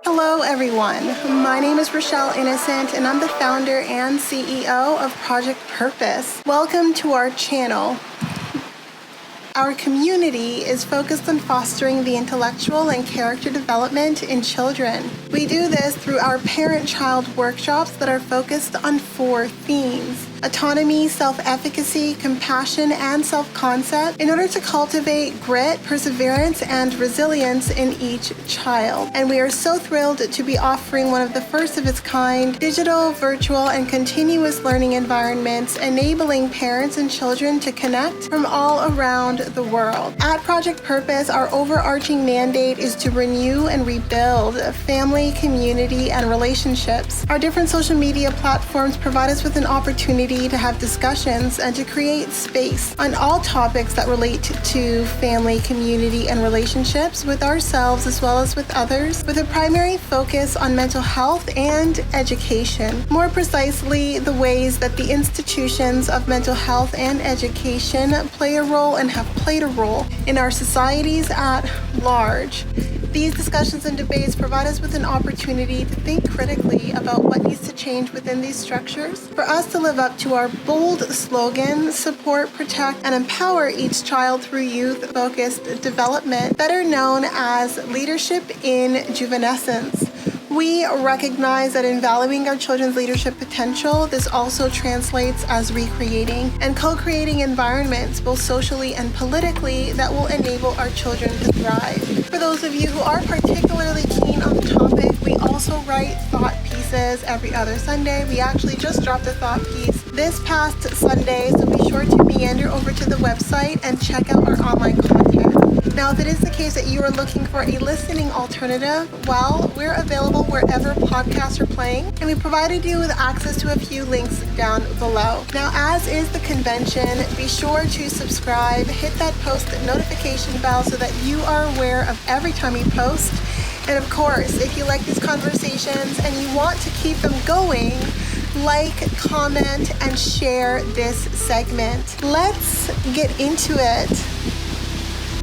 Hello everyone, my name is Rochelle Innocent and I'm the founder and CEO of Project Purpose. Welcome to our channel. Our community is focused on fostering the intellectual and character development in children. We do this through our parent-child workshops that are focused on 4 themes: autonomy, self-efficacy, compassion, and self-concept, in order to cultivate grit, perseverance, and resilience in each child. And we are so thrilled to be offering one of the first of its kind digital, virtual, and continuous learning environments, enabling parents and children to connect from all around the world. At Project Purpose, our overarching mandate is to renew and rebuild family, community, and relationships. Our different social media platforms provide us with an opportunity to have discussions and to create space on all topics that relate to family, community, and relationships with ourselves as well as with others, with a primary focus on mental health and education. More precisely, the ways that the institutions of mental health and education play a role and have played a role in our societies at large. These discussions and debates provide us with an opportunity to think critically about what needs to change within these structures for us to live up to our bold slogan, support, protect, and empower each child through youth-focused development, better known as leadership in juvenescence. We recognize that in valuing our children's leadership potential, this also translates as recreating and co-creating environments, both socially and politically, that will enable our children to thrive. For those of you who are particularly keen on the topic, we also write thought pieces every other Sunday. We actually just dropped a thought piece this past Sunday, so be sure to meander over to the website and check out our online content. Now, if it is the case that you are looking for a listening alternative, well, we're available wherever podcasts are playing, and we provided you with access to a few links down below. Now, as is the convention, be sure to subscribe, hit that post notification bell so that you are aware of every time we post. And of course, if you like these conversations and you want to keep them going, like, comment, and share this segment. Let's get into it.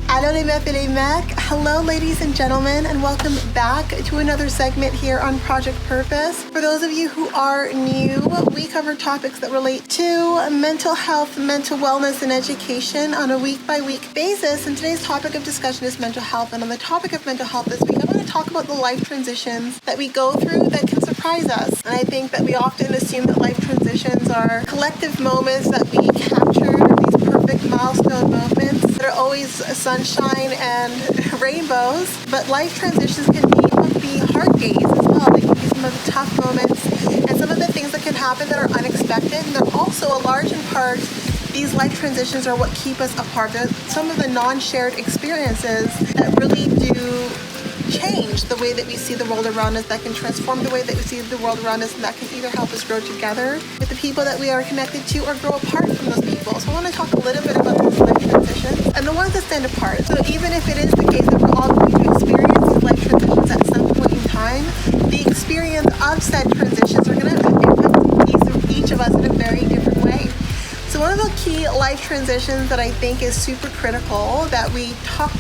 Allô les meufs et les mecs. Hello ladies and gentlemen, and welcome back to another segment here on Project Purpose. For those of you who are new, we cover topics that relate to mental health, mental wellness, and education on a week-by-week basis. And today's topic of discussion is mental health. And on the topic of mental health this week, I'm going to talk about the life transitions that we go through that can surprise us. And I think that we often assume that life transitions are collective moments that we capture, these perfect milestone moments that are always sunshine and rainbows, but life transitions can be hard days as well. They can be some of the tough moments and some of the things that can happen that are unexpected. And they're also a large in part, these life transitions are what keep us apart. They're some of the non-shared experiences that really do change the way that we see the world around us, that can transform the way that we see the world around us, and that can either help us grow together with the people that we are connected to or grow apart from those people. So I want to talk a little bit about these life transitions and the ones that stand apart. So even if it is the case that we're all going to experience these life transitions at some point in time, the experience of said transitions are going to impact each of us in a very different way. So one of the key life transitions that I think is super critical that we talk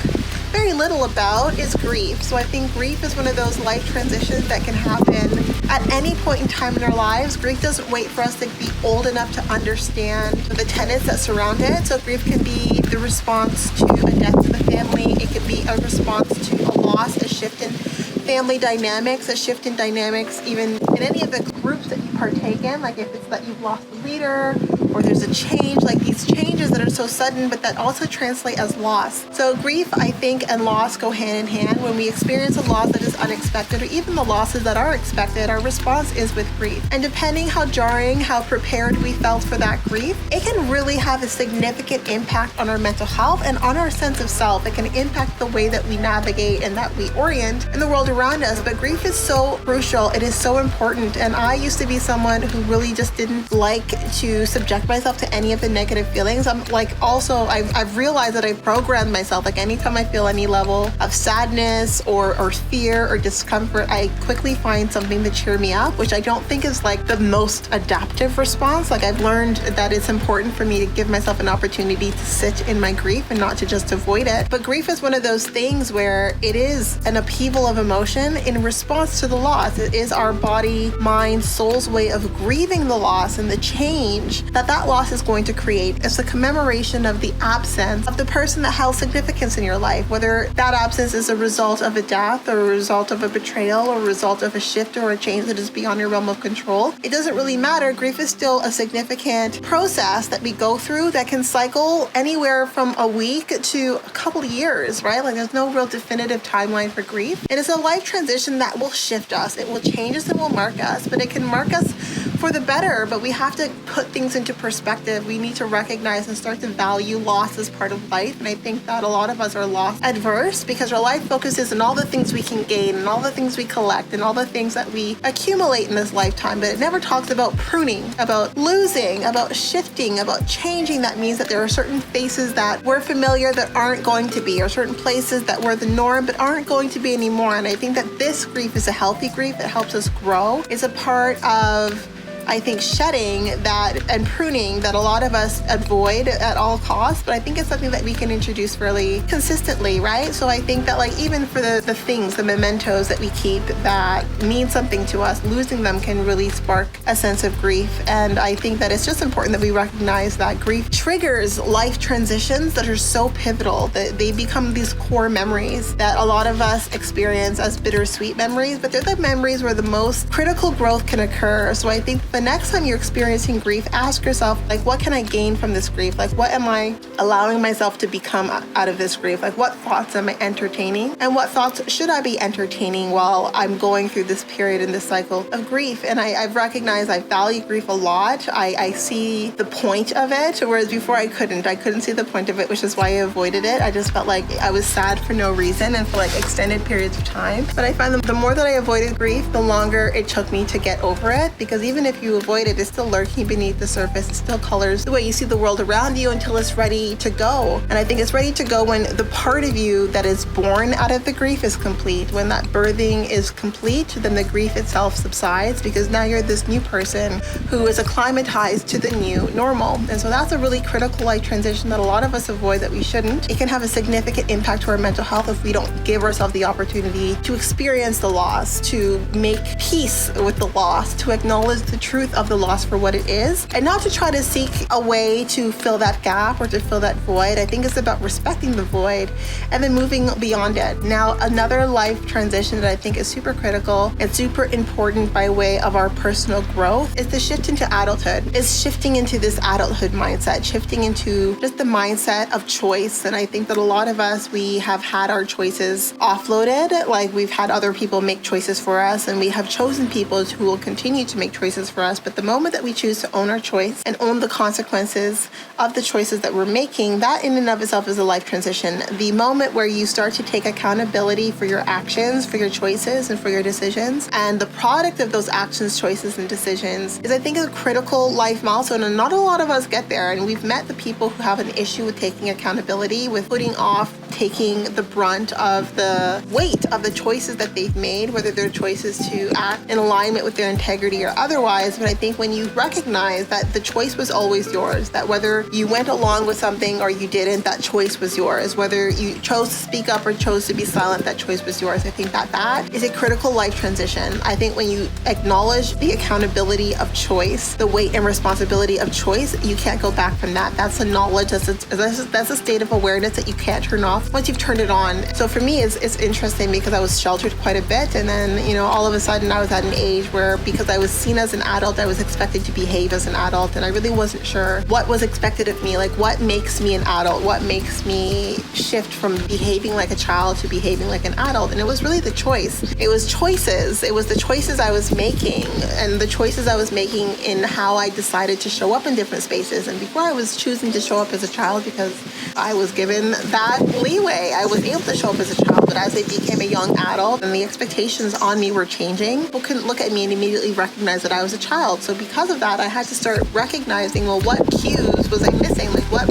very little about is grief. So I think grief is one of those life transitions that can happen at any point in time in our lives. Grief doesn't wait for us to be old enough to understand the tenets that surround it. So grief can be the response to a death in the family. It can be a response to a loss, a shift in family dynamics, a shift in dynamics even in any of the groups that you partake in, like if it's that you've lost a leader or there's a change, like these changes that are so sudden but that also translate as loss. So grief, I think, and loss go hand in hand. When we experience a loss that is unexpected or even the losses that are expected, our response is with grief. And depending how jarring, how prepared we felt for that grief, it can really have a significant impact on our mental health and on our sense of self. It can impact the way that we navigate and that we orient in the world around us. But grief is so crucial. It is so important. And I used to be someone who really just didn't like to subject myself to any of the negative feelings. I've realized that I programmed myself. Like anytime I feel any level of sadness or fear or discomfort, I quickly find something to cheer me up, which I don't think is like the most adaptive response. Like I've learned that it's important for me to give myself an opportunity to sit in my grief and not to just avoid it. But grief is one of those things where it is an upheaval of emotion in response to the loss. It is our body, mind, soul's way of grieving the loss and the change that loss is going to create. It's a commemoration of the absence of the person that held significance in your life, whether that absence is a result of a death or a result of a betrayal or a result of a shift or a change that is beyond your realm of control. It doesn't really matter. Grief is still a significant process that we go through that can cycle anywhere from a week to a couple of years, right? Like there's no real definitive timeline for grief. It is a life transition that will shift us. It will change us and will mark us, but it can mark us for the better. But we have to put things into perspective. We need to recognize and start to value loss as part of life. And I think that a lot of us are loss adverse because our life focuses on all the things we can gain and all the things we collect and all the things that we accumulate in this lifetime. But it never talks about pruning, about losing, about shifting, about changing. That means that there are certain faces that were familiar that aren't going to be, or certain places that were the norm but aren't going to be anymore. And I think that this grief is a healthy grief. It helps us grow. It's a part of, I think, shedding that and pruning that a lot of us avoid at all costs, but I think it's something that we can introduce fairly consistently, right? So I think that like even for the things, the mementos that we keep that mean something to us, losing them can really spark a sense of grief. And I think that it's just important that we recognize that grief triggers life transitions that are so pivotal, that they become these core memories that a lot of us experience as bittersweet memories, but they're the memories where the most critical growth can occur. So I think the next time you're experiencing grief, ask yourself, like, what can I gain from this grief? Like, what am I allowing myself to become out of this grief? Like, what thoughts am I entertaining? And what thoughts should I be entertaining while I'm going through this period in this cycle of grief? And I've recognized I value grief a lot. I see the point of it, whereas before I couldn't see the point of it, which is why I avoided it. I just felt like I was sad for no reason and for like extended periods of time. But I find the more that I avoided grief, the longer it took me to get over it, because even if you avoid it, it's still lurking beneath the surface. It still colors the way you see the world around you until it's ready to go. And I think it's ready to go when the part of you that is born out of the grief is complete. When that birthing is complete, then the grief itself subsides, because now you're this new person who is acclimatized to the new normal. And so that's a really critical life transition that a lot of us avoid, that we shouldn't. It can have a significant impact to our mental health if we don't give ourselves the opportunity to experience the loss, to make peace with the loss, to acknowledge the truth of the loss for what it is, and not to try to seek a way to fill that gap or to fill that void. I think it's about respecting the void and then moving beyond it. Now, another life transition that I think is super critical and super important by way of our personal growth is the shift into adulthood. It's shifting into this adulthood mindset, shifting into just the mindset of choice. And I think that a lot of us, we have had our choices offloaded, like we've had other people make choices for us, and we have chosen people who will continue to make choices for us. But the moment that we choose to own our choice and own the consequences of the choices that we're making, that in and of itself is a life transition. The moment where you start to take accountability for your actions, for your choices, and for your decisions, and the product of those actions, choices, and decisions is, I think, a critical life milestone. And not a lot of us get there. And we've met the people who have an issue with taking accountability, with putting off taking the brunt of the weight of the choices that they've made, whether they're choices to act in alignment with their integrity or otherwise. But I think when you recognize that the choice was always yours, that whether you went along with something or you didn't, that choice was yours. Whether you chose to speak up or chose to be silent, that choice was yours. I think that is a critical life transition. I think when you acknowledge the accountability of choice, the weight and responsibility of choice, you can't go back from that. That's a knowledge, that's a state of awareness that you can't turn off once you've turned it on. So for me, it's interesting because I was sheltered quite a bit, and then, all of a sudden I was at an age where, because I was seen as an adult adult, I was expected to behave as an adult, and I really wasn't sure what was expected of me. Like, what makes me an adult? What makes me shift from behaving like a child to behaving like an adult? And it was really the choice. It was choices. It was the choices I was making, and the choices I was making in how I decided to show up in different spaces. And before, I was choosing to show up as a child because I was given that leeway. I was able to show up as a child, but as I became a young adult and the expectations on me were changing, people couldn't look at me and immediately recognize that I was a child. So because of that, I had to start recognizing, well, what cues was I missing? Like, what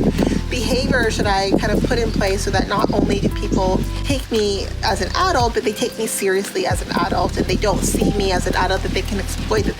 behavior should I kind of put in place so that not only do people take me as an adult, but they take me seriously as an adult, and they don't see me as an adult that they can exploit, that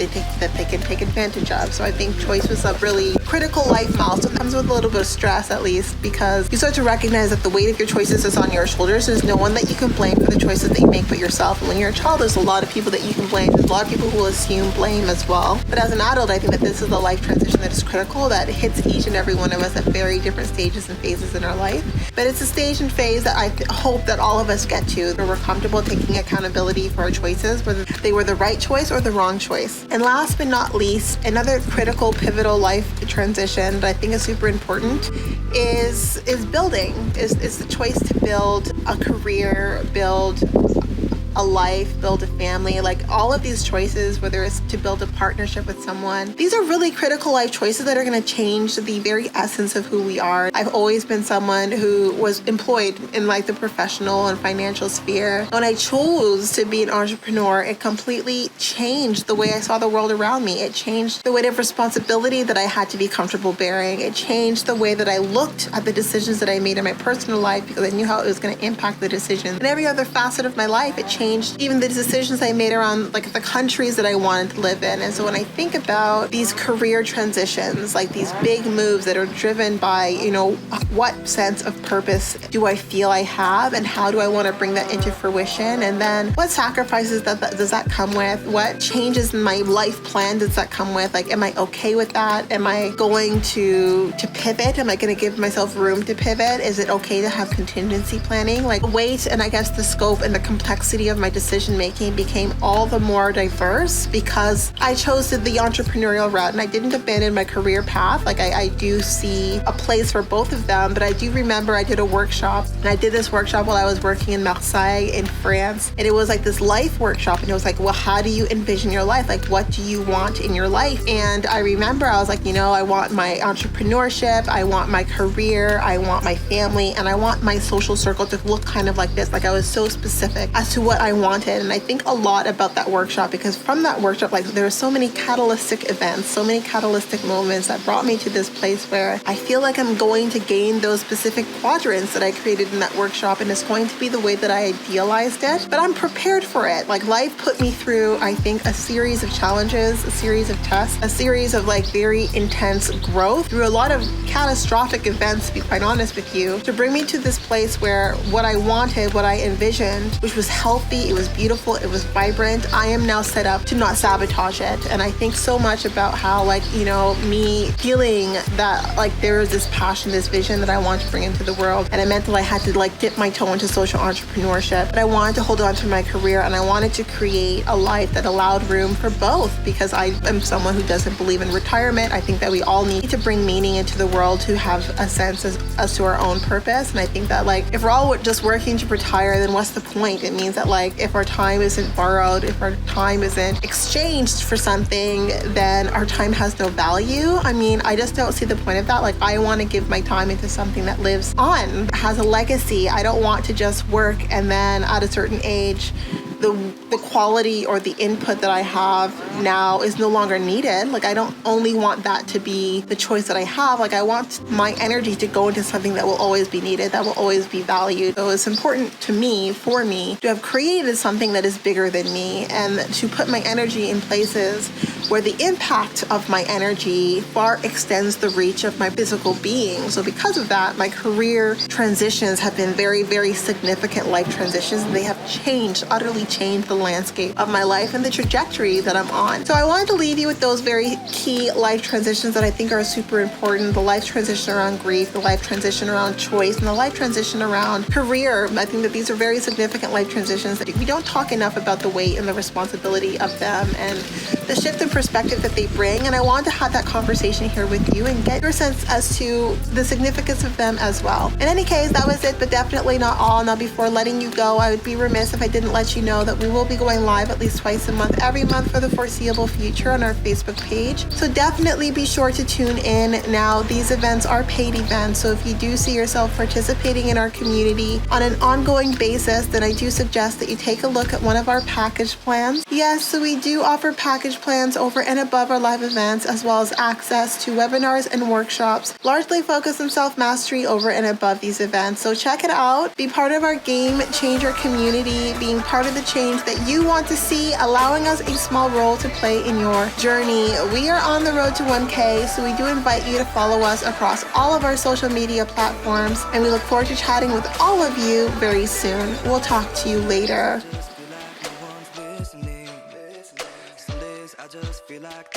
they can take advantage of. So I think choice was a really critical life milestone. It comes with a little bit of stress, at least, because you start to recognize that the weight of your choices is on your shoulders. There's no one that you can blame for the choices that you make but yourself. And when you're a child, there's a lot of people that you can blame. There's a lot of people who will assume blame as well. But as an adult, I think that this is a life transition that is critical, that hits each and every one of us at very different stages and phases in our life. But it's a stage and phase that I hope that all of us get to, where we're comfortable taking accountability for our choices, whether they were the right choice or the wrong choice. And last but not least, another critical, pivotal life transition that I think is super important is building, is the choice to build a career, build a life, build a family. Like, all of these choices, whether it's to build a partnership with someone, these are really critical life choices that are going to change the very essence of who we are. I've always been someone who was employed in like the professional and financial sphere. When I chose to be an entrepreneur, it completely changed the way I saw the world around me. It changed the weight of responsibility that I had to be comfortable bearing. It changed the way that I looked at the decisions that I made in my personal life, because I knew how it was going to impact the decisions in every other facet of my life. It changed even the decisions I made around like the countries that I wanted to live in. And so when I think about these career transitions, like these big moves that are driven by, what sense of purpose do I feel I have, and how do I want to bring that into fruition? And then what sacrifices does that come with? What changes in my life plan does that come with? Like, am I okay with that? Am I going to pivot? Am I going to give myself room to pivot? Is it okay to have contingency planning? Like, weight and I guess the scope and the complexity of my decision making became all the more diverse because I chose the entrepreneurial route, and I didn't abandon my career path. Like, I do see a place for both of them, but I do remember I did a workshop, and I did this workshop while I was working in Marseille in France, and it was like this life workshop, and it was like, well, how do you envision your life? Like, what do you want in your life? And I remember I was like, I want my entrepreneurship, I want my career, I want my family, and I want my social circle to look kind of like this. Like, I was so specific as to what I wanted. And I think a lot about that workshop, because from that workshop, like, there were so many catalytic events, so many catalytic moments that brought me to this place where I feel like I'm going to gain those specific quadrants that I created in that workshop, and it's going to be the way that I idealized it. But I'm prepared for it. Like, life put me through, I think, a series of challenges, a series of tests, a series of like very intense growth through a lot of catastrophic events, to be quite honest with you, to bring me to this place where what I wanted, what I envisioned, which was healthy, it was beautiful, it was vibrant, I am now set up to not sabotage it. And I think so much about how, like, me feeling that like there was this passion, this vision that I wanted to bring into the world, and it meant that I had to like dip my toe into social entrepreneurship, but I wanted to hold on to my career, and I wanted to create a life that allowed room for both, because I am someone who doesn't believe in retirement. I think that we all need to bring meaning into the world to have a sense as to our own purpose. And I think that, like, if we're all just working to retire, then what's the point? It means that, like, if our time isn't borrowed, if our time isn't exchanged for something, then our time has no value. I mean, I just don't see the point of that. Like, I want to give my time into something that lives on, has a legacy. I don't want to just work and then at a certain age, the quality or the input that I have now is no longer needed. Like, I don't only want that to be the choice that I have. Like, I want my energy to go into something that will always be needed, that will always be valued. So it's important to me, for me, to have created something that is bigger than me, and to put my energy in places where the impact of my energy far extends the reach of my physical being. So because of that, my career transitions have been very, very significant life transitions, and they have utterly changed the landscape of my life and the trajectory that I'm on. So I wanted to leave you with those very key life transitions that I think are super important: the life transition around grief, the life transition around choice, and the life transition around career. I think that these are very significant life transitions that we don't talk enough about the weight and the responsibility of them. And the shift in perspective that they bring, and I wanted to have that conversation here with you and get your sense as to the significance of them as well. In any case, that was it, but definitely not all. Now, before letting you go, I would be remiss if I didn't let you know that we will be going live at least twice a month, every month for the foreseeable future on our Facebook page. So definitely be sure to tune in. Now, these events are paid events, so if you do see yourself participating in our community on an ongoing basis, then I do suggest that you take a look at one of our package plans. Yes, so we do offer package plans over and above our live events, as well as access to webinars and workshops, largely focused on self-mastery over and above these events. So check it out. Be part of our game changer community, being part of the change that you want to see, allowing us a small role to play in your journey. We are on the road to 1K, so we do invite you to follow us across all of our social media platforms, and we look forward to chatting with all of you very soon. We'll talk to you later.